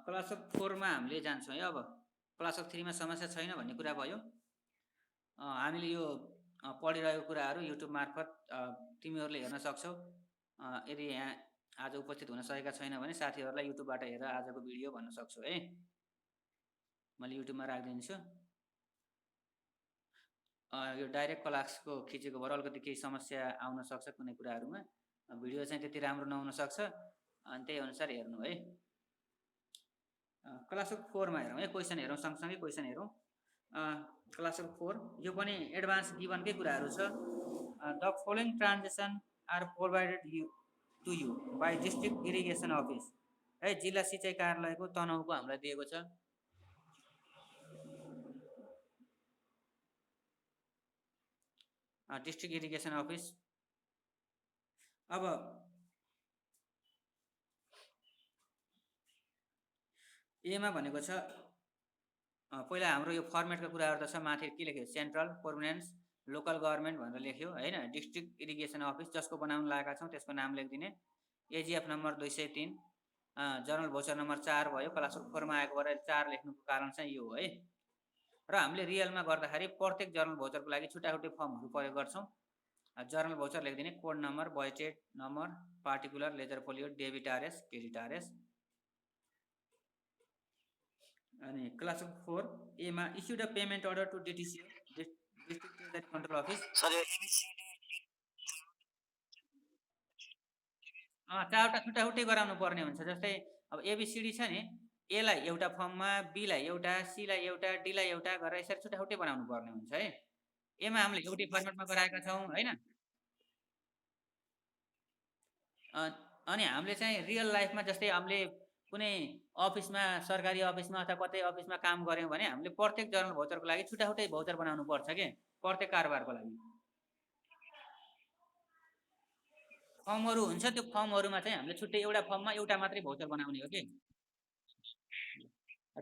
Class of 4 मा हामीले जान्छौँ है। अब क्लास अफ 3 मा समस्या छैन भन्ने कुरा भयो। हामीले यो पढिरहेको कुराहरू युट्युब मार्फत तिमीहरूले हेर्न सक्छौ। यदि यहाँ आज उपस्थित हुन सकेका छैन भने साथीहरूलाई युट्युबबाट हेरेर आजको भिडियो भन्न सक्छु है। मैले युट्युबमा राखिदिन्छु। यो डाइरेक्ट क्लासको खिचेको भएर अलिकति केही समस्या आउन सक्छ कुनै कुराहरूमा, भिडियो चाहिँ त्यति राम्रो नहुन सक्छ, अनि त्यही अनुसार हेर्नु है। क्लास अफ 4 मा हेरौँ है, क्वेसन हेरौँ, सँगसँगै क्वेसन हेरौँ। क्लास अफ 4 यो पनि एडभान्स गिभनकै कुराहरू छ। The following transaction are provided to you by district irrigation office है। जिल्ला सिँचाइ कार्यालयको तनहुँको हामीलाई दिएको छ। District irrigation office. अब एमा भनेको छ पहिला हाम्रो यो फर्मेटको कुराहरू त छ, माथि के लेख्यो, सेन्ट्रल प्रोभिन्स लोकल गभर्मेन्ट भनेर लेख्यो हैन। डिस्ट्रिक्ट इरिगेसन अफिस जसको बनाउन लागेका छौँ त्यसको नाम लेखिदिने। एजिएफ नम्बर 203, जर्नल भोचर नम्बर 4 भयो। क्लास अफ 4 मा आएको भएर 4 लेख्नुको कारण चाहिँ यो हो है। र हामीले रियलमा गर्दाखेरि प्रत्येक जर्नल भोचरको लागि छुट्टाछुट्टै फर्महरू प्रयोग गर्छौँ। जर्नल भोचर लेखिदिने, code number, budget number, particular, ledger folio, debit RS, credit RS. अनि क्लास अफ 4 ए मा issue the payment order to DTC district treasury control office. चारवटा छुट्टाछुट्टै गराउनु पर्ने हुन्छ। जस्तै अब एबिसिडी छ नि, एलाई एउटा फर्ममा, बीलाई एउटा, सीलाई एउटा, डीलाई एउटा गरेर यसरी छुट्टाछुट्टै बनाउनु पर्ने हुन्छ है। एमा हामीले एउटै फर्मेटमा गराएका छौँ हैन। अनि हामीले चाहिँ रियल लाइफमा जस्तै हामीले कुनै अफिसमा, सरकारी अफिसमा अथवा कतै अफिसमा काम गऱ्यौँ भने हामीले प्रत्येक जर्नल भोचरको लागि छुट्टाछुट्टै भोचर बनाउनु पर्छ के, प्रत्येक कारोबारको लागि। फर्महरू हुन्छ, त्यो फर्महरूमा चाहिँ हामीले छुट्टै एउटा फर्ममा एउटा मात्रै भोचर बनाउने हो कि।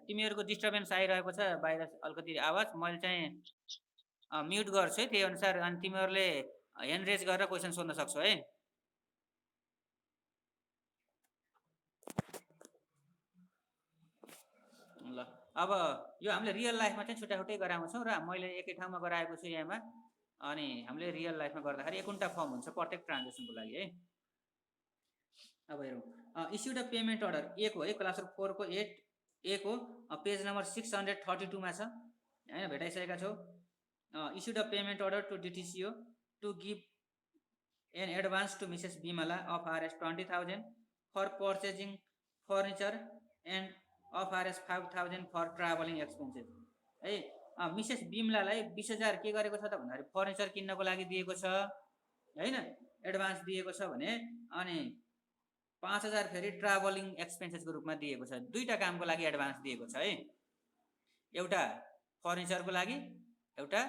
तिमीहरूको डिस्टर्बेन्स आइरहेको छ बाहिर अलिकति आवाज, मैले चाहिँ म्युट गर्छु है त्यही अनुसार। अनि तिमीहरूले ह्यान्ड रेज गरेर क्वेसन सोध्न सक्छौ है। ल अब यो हामीले रियल लाइफमा चाहिँ छुट्टाछुट्टै गराउँछौँ र मैले एकै ठाउँमा गराएको छु यहाँमा। अनि हामीले रियल लाइफमा गर्दाखेरि 1 फर्म हुन्छ प्रत्येक ट्रान्जेक्सनको लागि है। अब हेरौँ, इस्यु द पेमेन्ट अर्डर ए को है, क्लास अफ 4 को 8 ए को पेज नम्बर 632 मा छ हैन, भेटाइसकेका छौ। Issue the payment order to DTCO to give an advance to Mrs Bimala of RS 20,000 for purchasing furniture and of RS 5,000 for travelling expenses है। मिसेस बिमलालाई 20,000 के गरेको छ त भन्दाखेरि फर्निचर किन्नको लागि दिएको छ हैन, एडभान्स दिएको छ भने। अनि 5,000 फेरि ट्राभलिङ एक्सपेन्सेसको रूपमा दिएको छ। दुईटा कामको लागि एडभान्स दिएको छ है, एउटा फर्निचरको लागि, एउटा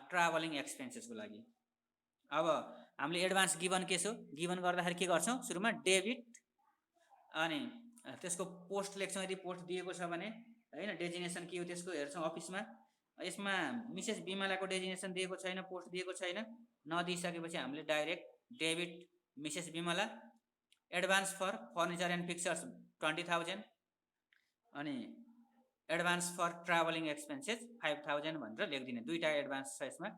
ट्राभलिङ एक्सपेन्सेसको लागि। अब हामीले एडभान्स गिभन के छ, गिभन गर्दाखेरि के गर्छौँ, सुरुमा डेबिट अनि त्यसको पोस्ट लेख्छौँ यदि पोस्ट दिएको छ भने हैन। डेजिनेसन के हो त्यसको हेर्छौँ अफिसमा। यसमा मिसेस बिमलाको डेजिनेसन दिएको छैन, पोस्ट दिएको छैन, नदिइसकेपछि हामीले direct debit Mrs Bimala, advance for furniture and fixtures 20,000 अनि एडभान्स फर ट्राभलिङ एक्सपेन्सेस 5,000 भनेर लेखिदिने। दुईटा एडभान्स छ यसमा,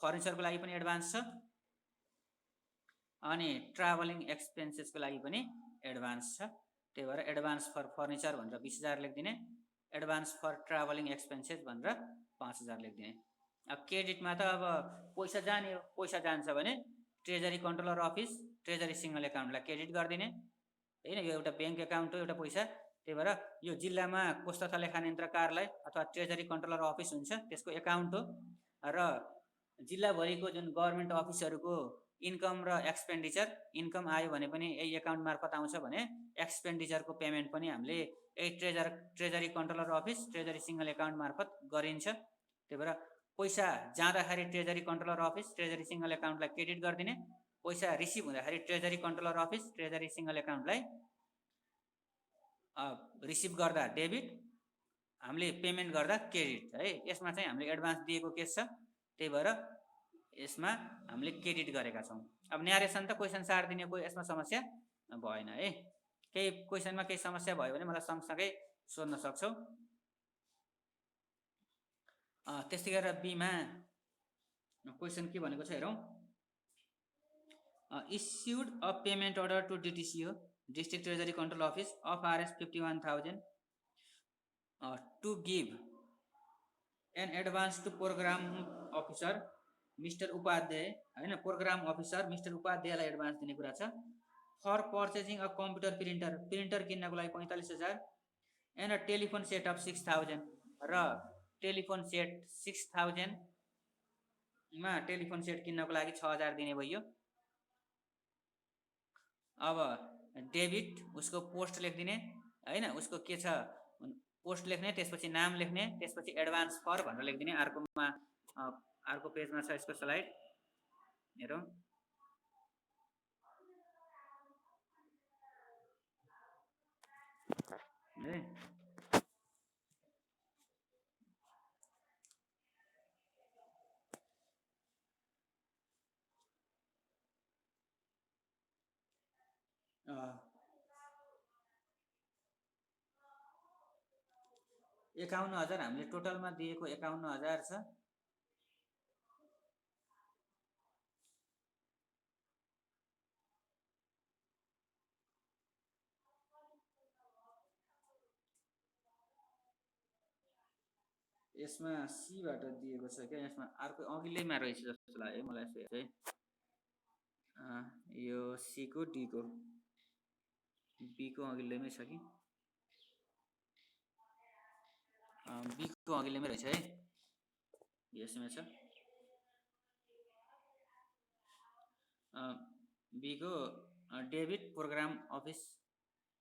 फर्निचरको लागि पनि एडभान्स छ अनि ट्राभलिङ एक्सपेन्सेसको लागि पनि एडभान्स छ। त्यही भएर एडभान्स फर फर्निचर भनेर 20,000 लेखिदिने, एडभान्स फर ट्राभलिङ एक्सपेन्सेस भनेर 5,000 लेखिदिने। अब क्रेडिटमा त अब पैसा जाने हो, पैसा जान्छ भने treasury controller office treasury single एकाउन्टलाई क्रेडिट गरिदिने हैन। यो एउटा ब्याङ्क एकाउन्ट हो, एउटा पैसा। त्यही भएर यो जिल्लामा कोष तथा लेखानियन्त्र कार्यालय अथवा ट्रेजरी कन्ट्रोलर अफिस हुन्छ त्यसको एकाउन्ट हो। र जिल्लाभरिको जुन गभर्मेन्ट अफिसहरूको इन्कम र एक्सपेन्डिचर, इन्कम आयो भने पनि यही एकाउन्ट मार्फत आउँछ भने एक्सपेन्डिचरको पेमेन्ट पनि हामीले यही treasury controller office treasury single account मार्फत गरिन्छ। त्यही भएर पैसा जाँदाखेरि treasury controller office treasury single एकाउन्टलाई क्रेडिट गरिदिने, पैसा रिसिभ हुँदाखेरि treasury controller office treasury single एकाउन्टलाई रिसिभ गर्दा डेबिट, हामीले पेमेन्ट गर्दा क्रेडिट है। यसमा चाहिँ हामीले एडभान्स दिएको केस छ, त्यही भएर यसमा हामीले क्रेडिट गरेका छौँ। अब न्यारेसन त क्वेसन सार्दिने कोही यसमा समस्या भएन है। केही क्वेसनमा केही समस्या भयो भने मलाई सँगसँगै सोध्न सक्छौ। त्यस्तै गरेर बीमा क्वेसन के भनेको छ हेरौँ। Issued a payment order to DTCO district treasury control office of RS 51,000 to give an advance to programme officer mister Upadhyay हैन, प्रोग्राम अफिसर मिस्टर उपाध्यायलाई एडभान्स दिने कुरा छ। For purchasing a computer printer किन्नको लागि 45,000 and a telephone set of 6,000 र telephone set 6,000 मा टेलिफोन सेट किन्नको लागि 6,000 दिने भयो। अब डेबिट उसको पोस्ट लेखिदिने हैन, उसको के छ पोस्ट लेख्ने, त्यसपछि नाम लेख्ने, त्यसपछि एडभान्स फर भनेर लेखिदिने। अर्को पेजमा छ यसको स्लाइड हेरौँ। एकाउन्न हजार हामीले टोटलमा दिएको 51,000 छ। यसमा सीबाट दिएको छ क्या, यसमा अर्को अघिल्लैमा रहेछ जस्तो लाग्यो मलाई। यसो हेर्छु है, यो सीको डीको बीको अघिल्लैमै छ कि बीको अघिल्लैमै रहेछ है, यसमा छ बीको डेबिट प्रोग्राम अफिस।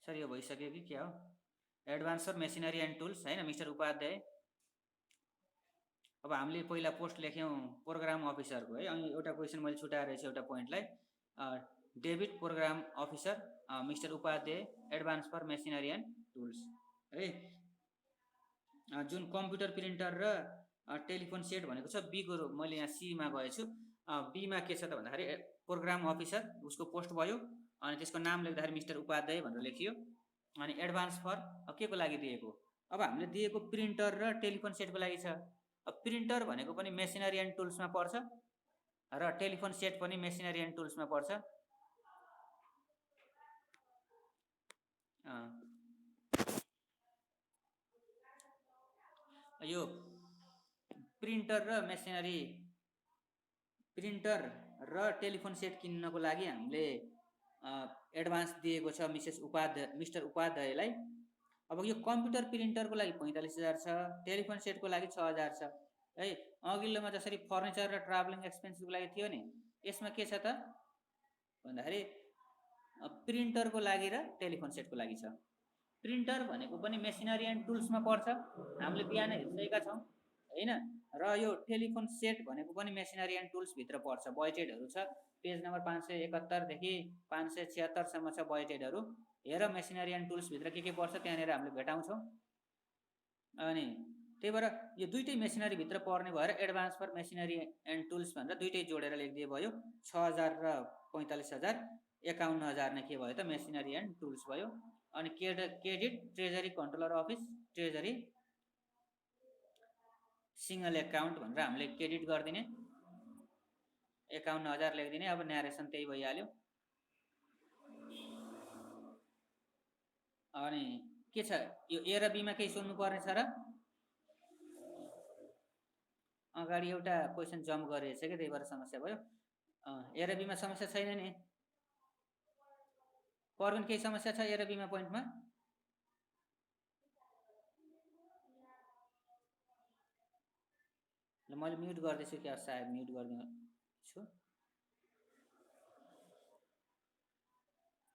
सर यो भइसक्यो कि क्या हो? Advance for machinery and tools हैन मिस्टर उपाध्याय। अब हामीले पहिला पोस्ट लेख्यौँ प्रोग्राम अफिसरको है, अनि एउटा क्वेसन मैले छुटाएर रहेछ एउटा पोइन्टलाई। Debit programme officer mister Upadhyay advance for machinery and tools है। जुन कम्प्युटर प्रिन्टर र टेलिफोन सेट भनेको छ बीको, मैले यहाँ सीमा गएछु। बीमा के छ त भन्दाखेरि प्रोग्राम अफिसर उसको पोस्ट भयो, अनि त्यसको नाम लेख्दाखेरि मिस्टर उपाध्याय भनेर लेखियो। अनि एडभान्स फर के को लागि दिएको? अब हामीले दिएको प्रिन्टर र टेलिफोन सेटको लागि छ। अब प्रिन्टर भनेको पनि मेसिनरी एन्ड टुल्समा पर्छ र टेलिफोन सेट पनि मेसिनरी एन्ड टुल्समा पर्छ। यो प्रिन्टर र टेलिफोन सेट किन्नको लागि हामीले एडभान्स दिएको छ मिस्टर उपाध्यायलाई। अब यो कम्प्युटर प्रिन्टरको लागि 45,000 छ, टेलिफोन सेटको लागि 6,000 छ है। अघिल्लोमा जसरी फर्निचर र ट्राभलिङ एक्सपेन्सको लागि थियो नि, यसमा के छ त भन्दाखेरि प्रिन्टरको लागि र टेलिफोन सेटको लागि छ। प्रिन्टर भनेको पनि मेसिनरी एन्ड टुल्समा पर्छ, हामीले बिहान हेरिसकेका छौँ हैन। र यो टेलिफोन सेट भनेको पनि मेसिनरी एन्ड टुल्स भित्र पर्छ। बजेटेडहरू छ पेज नम्बर 571 देखि 576 सम्म छ बजेटेडहरू। हेर मेसिनरी एन्ड टुल्स भित्र के पर्छ त्यहाँनिर हामीले भेटाउँछौँ। अनि त्यही भएर यो दुईटै मेसिनरी भित्र पर्ने भएर advance for machinery and tools भनेर दुईटै जोडेर लेखिदिए भयो। 6,000 र 45,000 51,000 नै के भयो त मेसिनरी एन्ड टुल्स भयो। अनि credit treasury controller office treasury single account भनेर हामीले क्रेडिट गरिदिने, 51,000 लेखिदिने। अब न्यारेसन त्यही भइहाल्यो। अनि के छ यो ए र बीमा केही सोध्नु पर्ने छ र? अगाडि एउटा क्वेसन जम्प गरिरहेछ कि त्यही भएर समस्या भयो। ए र बीमा समस्या छैन नि? परबिन केही समस्या छ ए र बीमा पोइन्टमा? मैले म्युट गर्दैछु क्या, सायद म्युट गरिदिन्छु।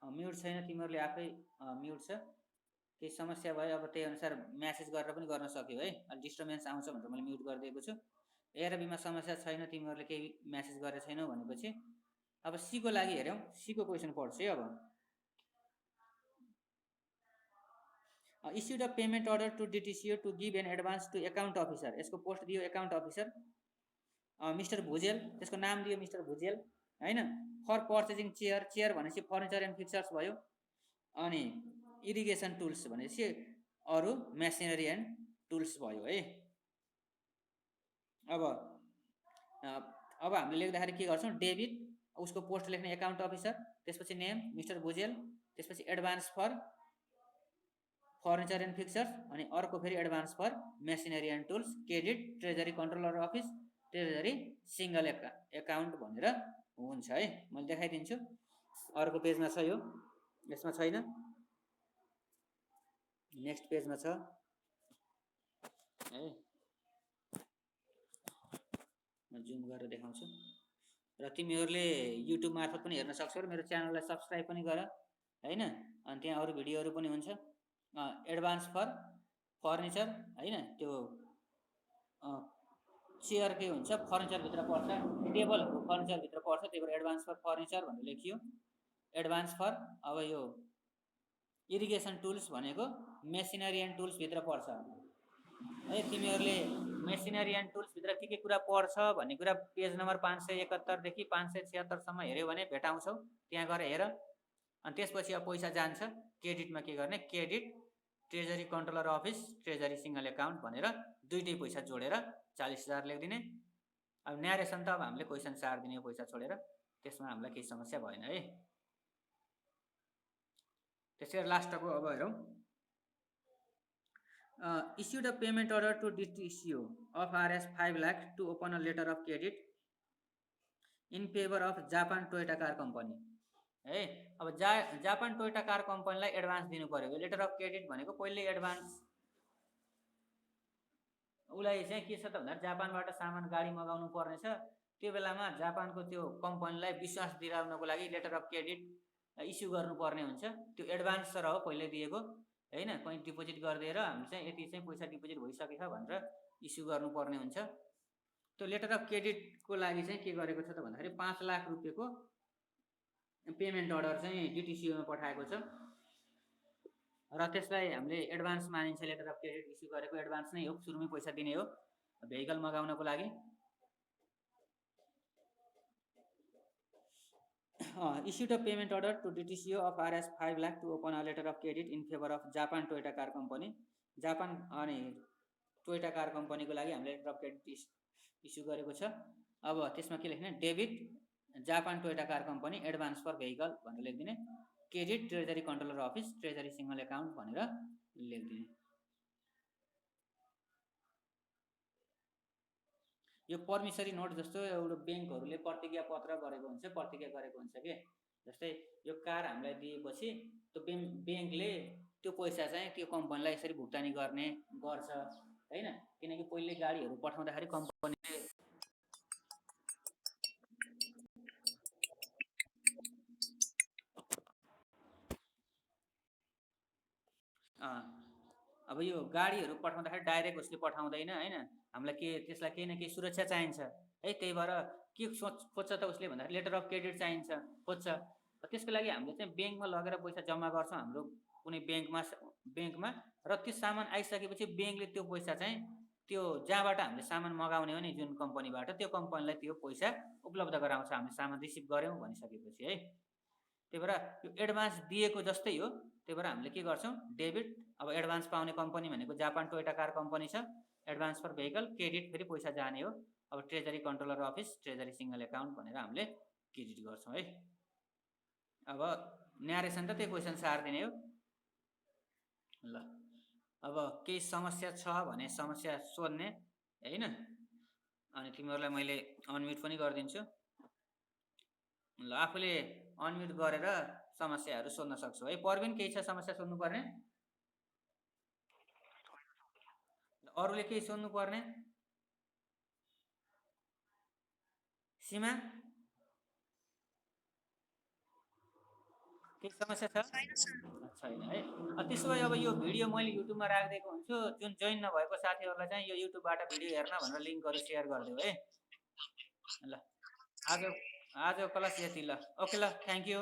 म्युट छैन, तिमीहरूले आफै म्युट छ। केही समस्या भयो अब त्यही अनुसार म्यासेज गरेर पनि गर्न सक्यो है। अलि डिस्टर्बेन्स आउँछ भनेर मैले म्युट गरिदिएको छु। ए र बीमा समस्या छैन, तिमीहरूले केही म्यासेज गरेर छैनौ भनेपछि अब सीको लागि हेऱ्यौँ। सीको क्वेसन पढ्छु है। अब issued a payment order to DTCO to give an advance to account officer. यसको पोस्ट दियो एकाउन्ट अफिसर मिस्टर भुजेल, त्यसको नाम दियो मिस्टर भुजेल हैन। फर पर्चेजिङ चेयर भनेपछि फर्निचर एन्ड फिक्चर्स भयो। अनि इरिगेसन टुल्स भनेपछि अरू मेसिनरी एन्ड टुल्स भयो है। अब हामीले लेख्दाखेरि के गर्छौँ, डेबिट उसको पोस्ट लेख्ने एकाउन्ट अफिसर, त्यसपछि नेम मिस्टर भुजेल, त्यसपछि advance for furniture and fixtures, अनि अर्को फेरि advance for machinery and tools, credit treasury controller office, treasury single account भनेर हुन्छ है। मैले देखाइदिन्छु, अर्को पेजमा छ यो, यसमा छैन, नेक्स्ट पेजमा छ है। म जुम गरेर देखाउँछु र तिमीहरूले युट्युब मार्फत पनि हेर्न सक्छौ र मेरो च्यानललाई सब्सक्राइब पनि गर हैन। अनि त्यहाँ अरू भिडियोहरू पनि हुन्छ। एडभान्स फर फर्निचर हैन, त्यो चेयर के हुन्छ फर्निचरभित्र पर्छ, टेबलहरू फर्निचरभित्र पर्छ, त्यही भएर एडभान्स फर फर्निचर भनेर लेखियो। एडभान्स फर अब यो इरिगेसन टुल्स भनेको मेसिनरी एन्ड टुल्सभित्र पर्छ है। तिमीहरूले मेसिनरी एन्ड टुल्सभित्र के कुरा पर्छ भन्ने कुरा पेज नम्बर 571 देखि 576 सम्म हेऱ्यो भने भेटाउँछौ, त्यहाँ गएर हेर। अनि त्यसपछि अब पैसा जान्छ क्रेडिटमा के गर्ने, credit treasury controller office treasury single account भनेर दुईटै पैसा जोडेर 40,000 लेखिदिने। अब न्यारेसन त अब हामीले क्वेसन 4 दिने पैसा छोडेर, त्यसमा हामीलाई केही समस्या भएन है। त्यसै लास्टको अब हेरौँ, issued a payment order to DTCO of Rs 5 lakh to open a letter of credit in favor of Japan Toyota car company है। अब जापान टोयोटा कार कम्पनीलाई एडभान्स दिनु पर्यो। लेटर अफ क्रेडिट भनेको पहिले एडभान्स उसलाई चाहिँ के छ त भन्दा जापानबाट सामान गाडी मगाउनु पर्ने छ, त्यो बेलामा जापानको त्यो कम्पनीलाई विश्वास दिलाउनको लागि लेटर अफ क्रेडिट इस्यु गर्नुपर्ने हुन्छ। त्यो एडभान्स र हो पहिले दिएको हैन, कहीँ डिपोजिट गरिदिएर हामी चाहिँ यति चाहिँ पैसा डिपोजिट भइसकेछ भनेर इस्यु गर्नुपर्ने हुन्छ। त्यो लेटर अफ क्रेडिटको लागि चाहिँ के गरेको छ त भन्दाखेरि 5 लाख रुपियाँको पेमेन्ट अर्डर चाहिँ डिटिसिओमा पठाएको छ र त्यसलाई हामीले एडभान्स मानिन्छ। लेटर अफ क्रेडिट इस्यु गरेको एडभान्स नै हो, सुरुमै पैसा दिने हो भेहिकल मगाउनको लागि। issued a payment order to DTCO of Rs 5 lakh to open a letter of credit in favor of Japan Toyota car company। Japan अनि टोयोटा कार कम्पनीको लागि हामीले लेटर अफ क्रेडिट इस्यु गरेको छ। अब त्यसमा के लेख्ने, debit Japan Toyota car company advance for vehicle भनेर लेखिदिने, credit treasury controller office treasury single account भनेर लेखिदिने। यो पर्मिसरी नोट जस्तो एउटा ब्याङ्कहरूले प्रतिज्ञा पत्र गरेको हुन्छ, प्रतिज्ञा गरेको हुन्छ के। जस्तै यो कार हामीलाई दिएपछि त्यो ब्याङ्कले त्यो पैसा चाहिँ त्यो कम्पनीलाई यसरी भुक्तानी गर्ने गर्छ हैन। किनकि पहिले गाडीहरू पठाउँदाखेरि कम्पनीले अब यो गाडीहरू पठाउँदाखेरि डाइरेक्ट उसले पठाउँदैन हैन, हामीलाई के त्यसलाई केही न केही सुरक्षा चाहिन्छ है। त्यही भएर के खोज्छ त उसले भन्दाखेरि लेटर अफ क्रेडिट चाहिन्छ खोज्छ। त्यसको लागि हामीले चाहिँ ब्याङ्कमा लगेर पैसा जम्मा गर्छौँ हाम्रो कुनै ब्याङ्कमा र त्यो सामान आइसकेपछि ब्याङ्कले त्यो पैसा चाहिँ त्यो जहाँबाट हामीले सामान मगाउने हो नि जुन कम्पनीबाट, त्यो कम्पनीलाई त्यो पैसा उपलब्ध गराउँछ हामीले सामान रिसिभ गऱ्यौँ भनिसकेपछि है। त्यही भएर यो एडभान्स दिएको जस्तै हो। त्यही भएर हामीले के गर्छौँ, डेबिट अब एडभान्स पाउने कम्पनी भनेको जापान टोयोटा कार कम्पनी छ, एडभान्स फर भेहिकल, क्रेडिट फेरि पैसा जाने हो। अब treasury controller office treasury single account भनेर हामीले क्रेडिट गर्छौँ है। अब न्यारेसन त त्यही क्वेसन 4 दिने हो। ल अब केही समस्या छ भने समस्या सोध्ने हैन। अनि तिमीहरूलाई मैले अनम्युट पनि गरिदिन्छु। ल आफूले अनम्युट गरेर समस्याहरू सोध्न सक्छौ है। परबिन केही छ समस्या सोध्नु पर्ने? अरूले केही सोध्नु पर्ने? सीमा केही समस्या छ? छैन है। त्यसो भए अब यो भिडियो मैले युट्युबमा राखिदिएको हुन्छु, जुन जोइन नभएको साथीहरूलाई चाहिँ यो युट्युबबाट भिडियो हेर्न भनेर लिङ्कहरू सेयर गरिदेऊ है। ल आज क्लास यति। ल ओके, ल थ्याङ्क यू।